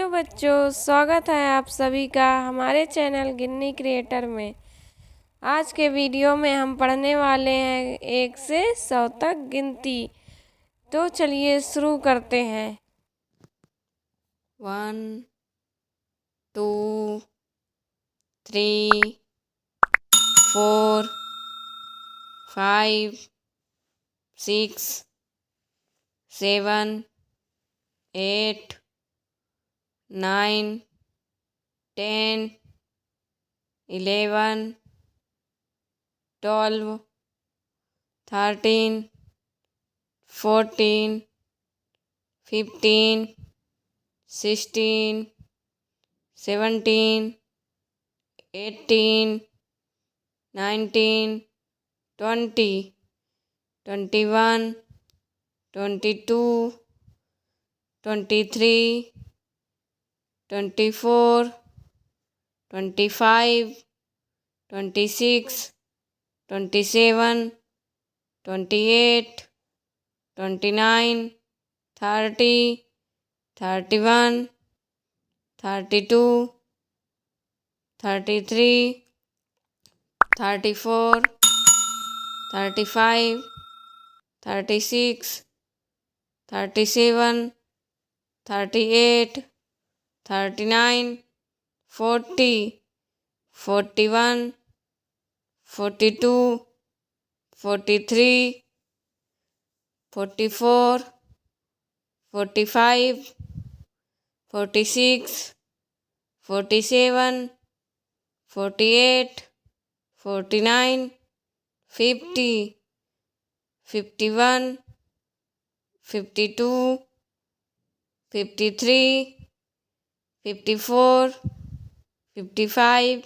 Hello बच्चों, स्वागत है आप सभी का हमारे चैनल गिन्नी क्रिएटर में। आज के वीडियो में हम पढ़ने वाले हैं 1 से 100 तक गिनती। तो चलिए शुरू करते हैं। 1 2 3 4 5 6 7 8 9 10 11 12 13 14 15 16 17 18 19 20 21 22 23 24 25 26 27 28 29 30 31 32 33 34 35 36 37 38 39 40 41 42 43 44 45 46 47 48 49 50 51 52 53 54 55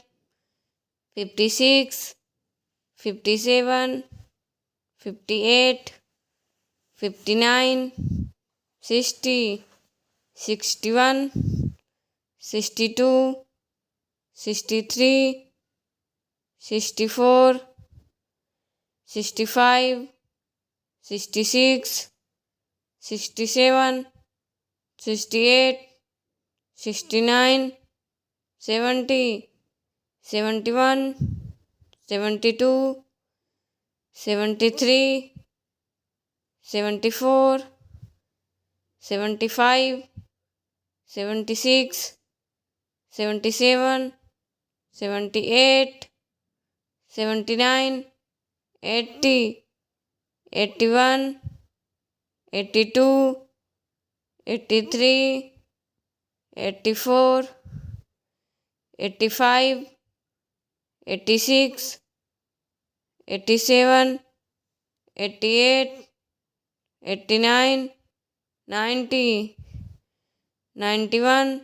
56 57 58 59 60 61 62 63 64 65 66 67 68 69 70 71 72 73 74 75 76 77 78 79 80 81 82 83 84 85 86 87 88 89 90 91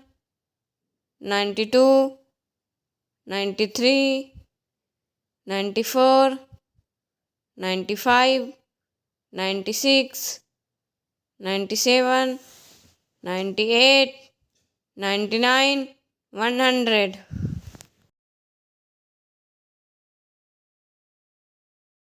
92 93 94 95 96 97 98 99 100